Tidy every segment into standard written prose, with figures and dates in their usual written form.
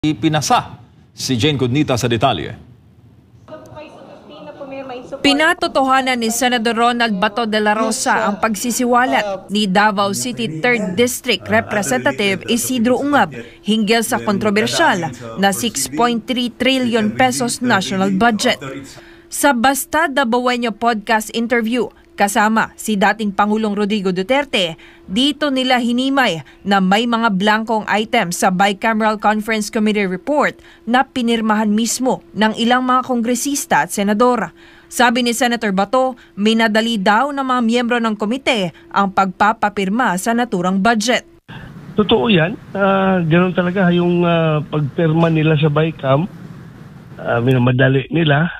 Ipinasa si Jane Codnita sa detalye. Pinatotohanan ni Senador Ronald Bato de la Rosa ang pagsisiwalat ni Davao City 3rd District Representative Isidro Ungab hinggil sa kontrobersyal na 6.3 trillion pesos national budget. Sa Basta Dabawenyo podcast interview, kasama si dating Pangulong Rodrigo Duterte, dito nila hinimay na may mga blankong items sa Bicameral Conference Committee report na pinirmahan mismo ng ilang mga kongresista at senador. Sabi ni Senator Bato, minadali daw ng mga miyembro ng komite ang pagpapapirma sa naturang budget. Totoo yan. Ganoon talaga yung pagpirma nila sa Bicam. Minamadali nila.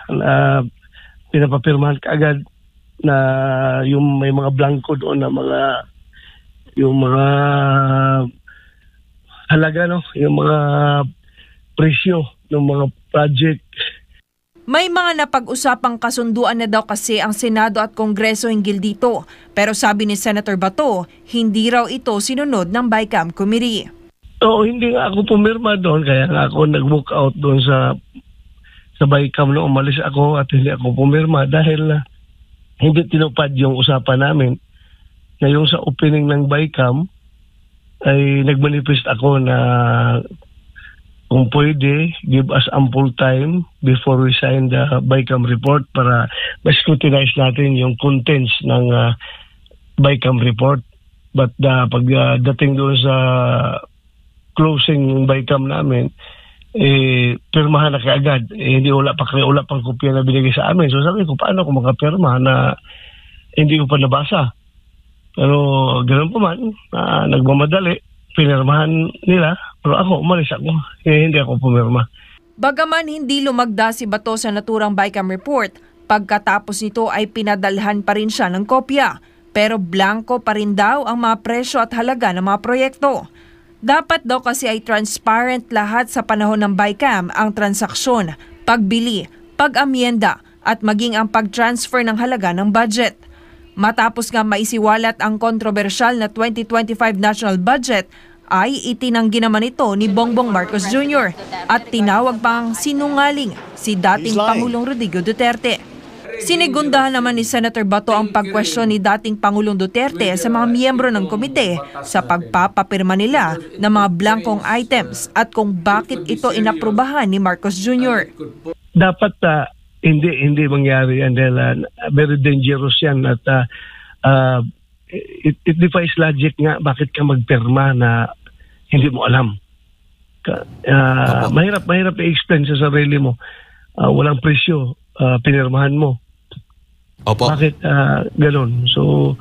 Pinapapirmahan kaagad na yung may mga blanco doon na yung mga halaga, no? Yung mga presyo ng mga project. May mga napag-usapang kasunduan na daw kasi ang Senado at Kongreso hinggil dito. Pero sabi ni Senator Bato, hindi raw ito sinunod ng Bicam Committee. Oo, hindi nga ako pumirma doon. Kaya nga ako nag-book out doon sa Bicam na umalis ako at hindi ako pumirma dahil hindi tinupad yung usapan namin. Ngayong sa opening ng Bicam ay nagmanifest ako na kung pwede, give us ample time before we sign the Bicam report para ma-scrutinize natin yung contents ng Bicam report. But pagdating doon sa closing Bicam namin, pirmahan na kaagad. Hindi wala pang kopya na binigay sa amin. So sabi ko, paano ako makapirma na hindi ko pa nabasa? Pero ganoon pa man, nagmamadali, pinirmahan nila. Pero ako, umalis ako. Hindi ako pumirma. Bagaman hindi lumagda si Bato sa naturang Bicam report, pagkatapos nito ay pinadalhan pa rin siya ng kopya. Pero blanco pa rin daw ang mga presyo at halaga ng mga proyekto. Dapat daw kasi ay transparent lahat sa panahon ng Bicam ang transaksyon, pagbili, pag-amyenda at maging ang pag-transfer ng halaga ng budget. Matapos nga maisiwalat ang kontrobersyal na 2025 national budget, ay itinanggi naman ito ni Bongbong Marcos Jr. at tinawag pang sinungaling si dating Pangulong Rodrigo Duterte. Sinigundahan naman ni Senator Bato ang pagkwestiyon ni dating Pangulong Duterte sa mga miyembro ng komite sa pagpapapirma nila ng mga blankong items at kung bakit ito inaprubahan ni Marcos Jr. Dapat hindi mangyari yan dahil very dangerous yan at it defies logic nga bakit ka magpirma na hindi mo alam. Mahirap i-explain sa sarili mo. Walang presyo, pinirmahan mo. Opo. Bakit gano'n? So,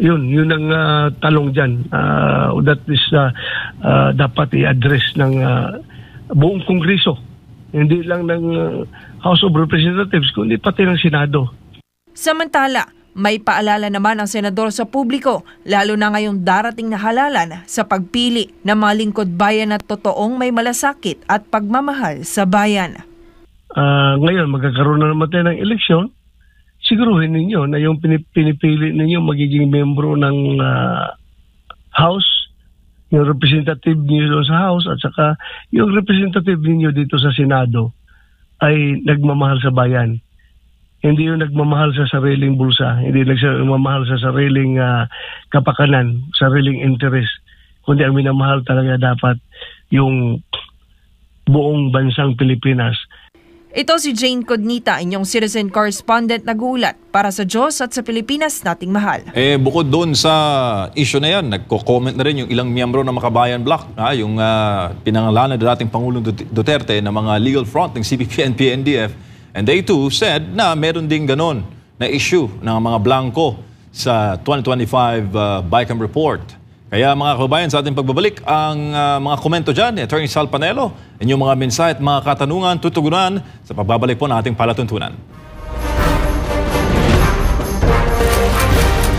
yun ang talong dyan. That is dapat i-address ng buong Kongreso. Hindi lang ng House of Representatives, kundi pati ng Senado. Samantala, may paalala naman ang senador sa publiko, lalo na ngayong darating na halalan sa pagpili ng mga lingkod bayan na totoong may malasakit at pagmamahal sa bayan. Ngayon, magkakaroon na naman tayo ng eleksyon. Siguruhin ninyo na yung pinipili ninyo magiging membro ng House, yung representative niyo sa House at saka yung representative niyo dito sa Senado ay nagmamahal sa bayan. Hindi yung nagmamahal sa sariling bulsa, hindi nagmamahal sa sariling kapakanan, sariling interest, kundi ang minamahal talaga dapat yung buong bansang Pilipinas. Ito si Jane Codnita, inyong citizen correspondent nag-uulat para sa Diyos at sa Pilipinas nating mahal. Bukod doon sa issue na yan, nagko-comment na rin yung ilang miyembro ng Makabayan Bloc, yung pinangalanan na dating Pangulong Duterte na mga legal front ng CPP and PNDF. And they too said na meron ding ganon na issue ng mga blanco sa 2025 Bicam report. Kaya mga kababayan, sa ating pagbabalik, ang mga komento dyan ni Attorney Sal Panelo, inyong mga mensahe at mga katanungan tutugunan sa pagbabalik po ng ating palatuntunan.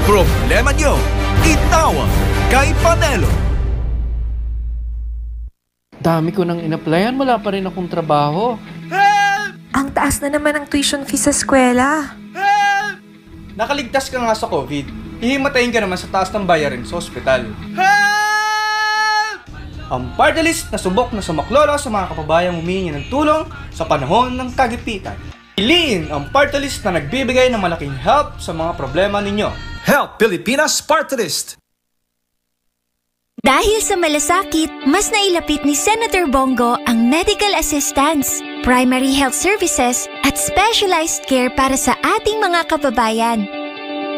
Problema nyo, itawag kay Panelo. Dami ko nang in-applyan, wala pa rin akong trabaho. Ang taas na naman ang tuition fee sa eskwela. Nakaligtas ka nga sa COVID. Hihimatayin ka naman sa taas ng bayarin sa ospital. Help! ang party list na subok na sumaklolo sa mga kababayang humihingi ng tulong sa panahon ng kagipitan. Piliin ang party list na nagbibigay ng malaking help sa mga problema ninyo. Help Pilipinas Party List. Dahil sa malasakit, mas nailapit ni Senator Bongo ang medical assistance, primary health services at specialized care para sa ating mga kababayan.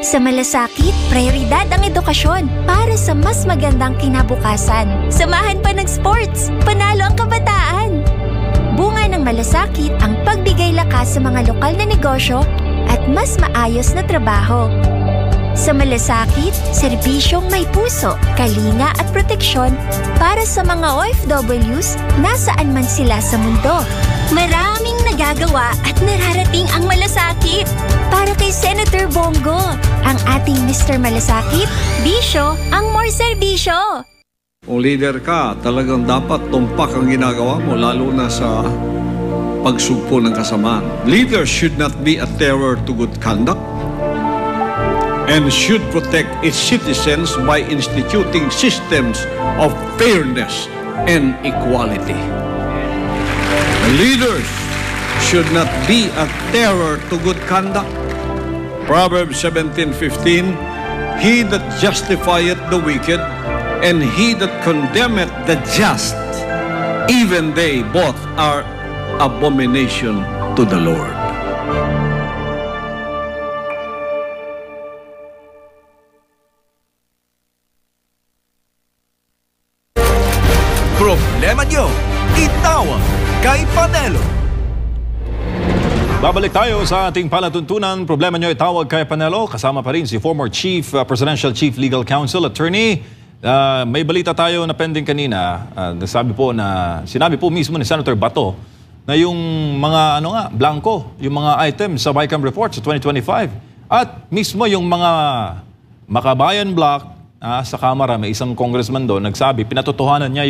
Sa malasakit, prioridad ang edukasyon para sa mas magandang kinabukasan. Samahan pa ng sports, panalo ang kabataan. Bunga ng malasakit ang pagbigay lakas sa mga lokal na negosyo at mas maayos na trabaho. Sa malasakit, serbisyong may puso, kalinga at proteksyon para sa mga OFWs nasaan man sila sa mundo. Maraming nagagawa at nararating ang malasakit. Para kay Senator Bongo, ang ating Mr. Malasakit, bisyo ang more serbisyo. Kung leader ka, talagang dapat tumpak ang ginagawa mo, lalo na sa pagsugpo ng kasamaan. Leaders should not be a terror to good conduct and should protect its citizens by instituting systems of fairness and equality. Leaders should not be a terror to good conduct. Proverbs 17:15, he that justifieth the wicked, and he that condemneth the just, even they both are abomination to the Lord. Problema nyo, itawag kay Panelo. Babalik tayo sa ating palatuntunan. Problema nyo itawag kay Panelo. Kasama pa rin si former Presidential Chief Legal Counsel, Attorney. May balita tayo na pending kanina. Sinabi po mismo ni Senator Bato na yung mga blanco, yung mga items sa BICAM report sa 2025. At mismo yung mga Makabayan Block sa Kamara, may isang congressman doon nagsabi, pinatotohanan niya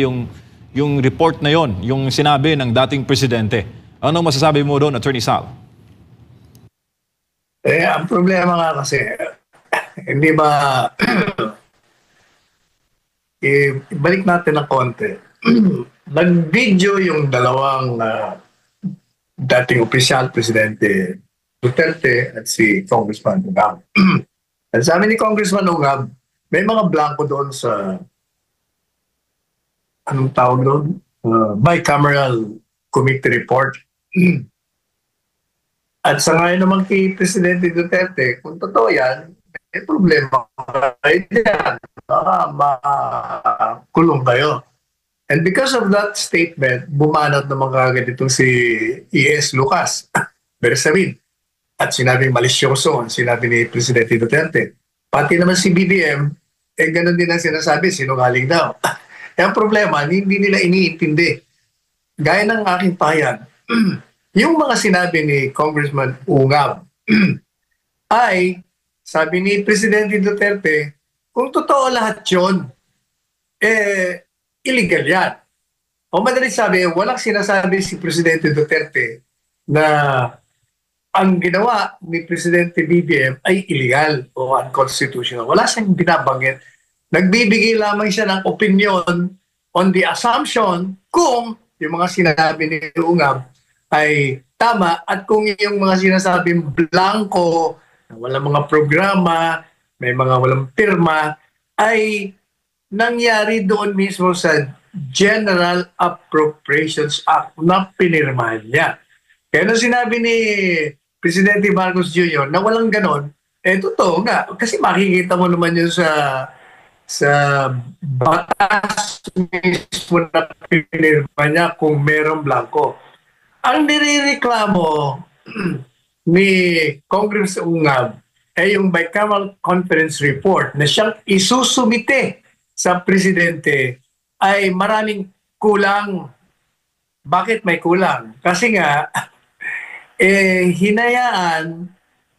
yung report na yon, yung sinabi ng dating presidente. Ano masasabi mo doon, Attorney Sal? Ang problema nga kasi, hindi ba, ibalik natin ng konti. Nag-video yung dalawang dating opisyal, Presidente Duterte at si Congressman Ungab. At sabi ni Congressman Ungab, may mga blanco doon sa, anong tawag doon? Bicameral Committee Report. At sa ngayon naman kay Presidente Duterte, kung totoo yan, may problema kayo dyan. Makulong kayo. And because of that statement, bumanat naman kagad itong si E.S. Lucas, Bersamin. At sinabing malisyoso ang sinabi ni Presidente Duterte. Pati naman si BBM, ganun din ang sinasabi, sinungaling daw. Ang problema, hindi nila iniintindi. Gaya ng aking pahayag, yung mga sinabi ni Congressman Ungab ay, sabi ni Presidente Duterte, kung totoo lahat yun, illegal yan. O madaling sabi, walang sinasabi si Presidente Duterte na ang ginawa ni Presidente BBM ay illegal o unconstitutional. Wala siyang binabanggit. Nagbibigay lamang siya ng opinion on the assumption kung yung mga sinabi ni Ungab ay tama at kung yung mga sinasabing blanco, walang mga programa, may mga walang pirma, ay nangyari doon mismo sa General Appropriations Act na pinirmahan niya. Kaya nung sinabi ni Presidente Marcos Jr. na walang ganon, totoo nga. Kasi makikita mo naman yun sa batas mismo na pinirma niya kung merong blanco. Ang nirereklamo ni Congress Ungab ay yung Bicameral Conference Report na siyang isusumite sa Presidente ay maraming kulang. Bakit may kulang? Kasi nga, hinayaan,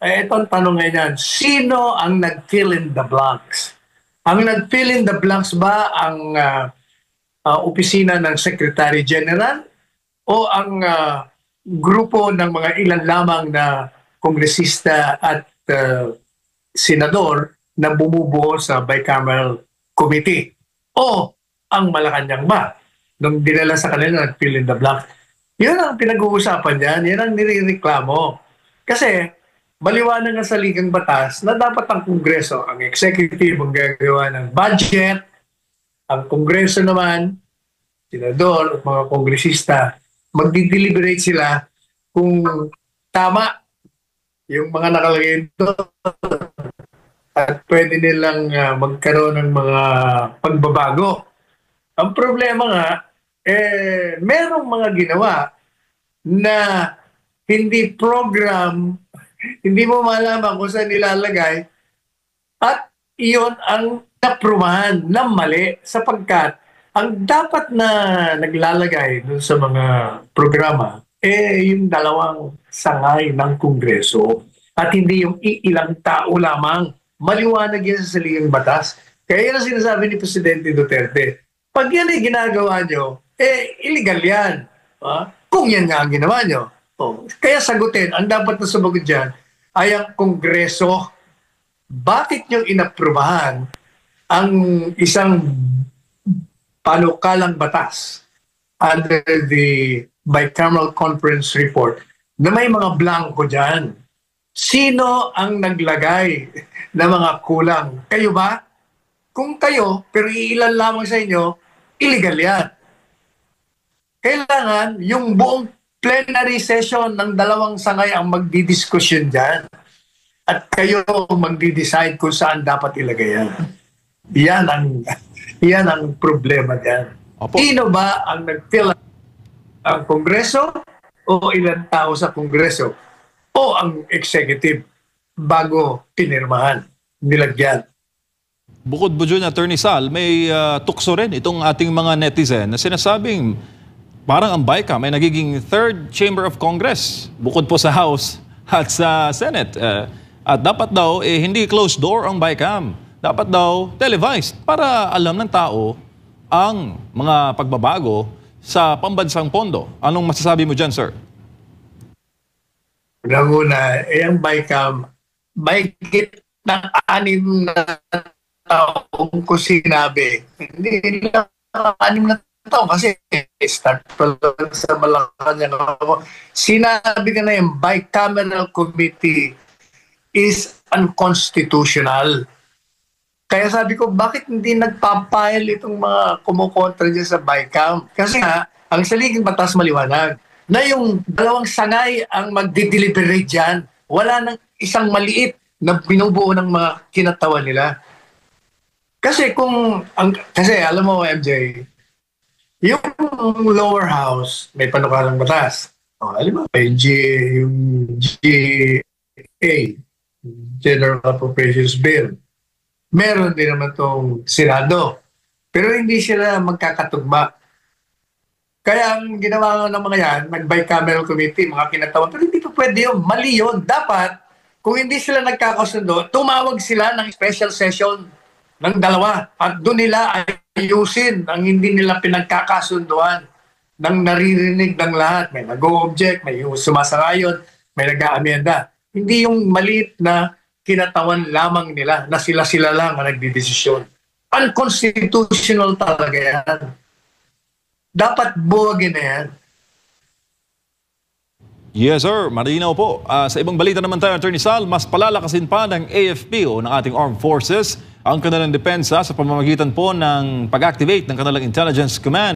itong tanong ngayon, sino ang nag-fill in the blanks? Ang nag-fill in the blanks ba ang opisina ng Secretary General o ang grupo ng mga ilan lamang na kongresista at senador na bumubuo sa Bicameral Committee? O ang Malacanang ba? Nung dinala sa kanila, nag-fill in the blank. Yun ang pinag-uusapan dyan. Yan ang nireklamo. Kasi, maliwanag nga sa ligang batas na dapat ang Kongreso, ang executive, ang gagawa ng budget, ang Kongreso naman, senador at mga kongresista, magdi-deliberate sila kung tama yung mga nakalagay doon at pwede nilang magkaroon ng mga pagbabago. Ang problema nga, merong mga ginawa na hindi program, hindi mo malaman kung saan nilalagay at iyon ang naprumahan na mali sapagkat ang dapat na naglalagay dun sa mga programa yung dalawang sangay ng Kongreso at hindi yung ilang tao lamang. Maliwanag yan sa saligang batas. Kaya yan ang sinasabi ni Presidente Duterte. Pag yan ay ginagawa nyo, illegal yan. Kung yan nga ang ginawa nyo. Kaya sagutin, ang dapat na sumagot dyan ay ang Kongreso. Bakit nyo inaprubahan ang isang panukalang batas under the bicameral conference report na may mga blanco dyan? Sino ang naglagay ng mga kulang? Kayo ba? Kung kayo, pero iilan lamang sa inyo, illegal yan. Kailangan yung buong plenary session ng dalawang sangay ang magdidiskusyon dyan. At kayo magdi-decide kung saan dapat ilagay yan. Yan ang problema dyan. Sino ba ang nag-fill ang Kongreso o ilang tao sa Kongreso o ang executive bago pinirmahan, nilagyan? Bukod po dyan, Attorney Sal, may tukso rin itong ating mga netizen na sinasabing parang ang BICAM ay nagiging third chamber of Congress bukod po sa House at sa Senate. At dapat daw, hindi closed door ang BICAM. Dapat daw televised para alam ng tao ang mga pagbabago sa pambansang pondo. Anong masasabi mo dyan, sir? Una, ang BICAM, mahigit ng 6 na taong ko sinabi. Hindi lang 6 na taong kasi start pa lang sa Malacanang ako. Sinabi ka na yung bicameral committee is unconstitutional. Kaya sabi ko, bakit hindi nagpapile itong mga kumukontra dyan sa BICAM? Kasi nga, ang saligang batas maliwanag na yung dalawang sangay ang magdi-deliberate dyan. Wala nang isang maliit na binubuo ng mga kinatawan nila. Kasi kasi alam mo, MJ, yung lower house, may panukalang batas. Alam mo, may yung GA, General Appropriations Bill. Meron din naman itong Senado. Pero hindi sila magkakatugma. Kaya ang ginawa ng mga yan, mag-bicameral committee, mga kinatawan, pero hindi pa pwede yun. Mali yun. Dapat, kung hindi sila nagkakasundo, tumawag sila ng special session ng dalawa. At doon nila ayusin ang hindi nila pinagkakasunduan ng naririnig ng lahat. May nag-o-object, may sumasangayon, may nag-aamenda. Hindi yung maliit na kinatawan lamang nila na sila-sila lang ang nagdidesisyon. Unconstitutional talaga yan. Dapat buwagin na yan. Yes, sir. Marinaw po. Sa ibang balita naman tayo, Attorney Sal, mas palalakasin pa ng AFP o ng ating armed forces ang kanilang depensa sa pamamagitan po ng pag-activate ng kanilang intelligence command.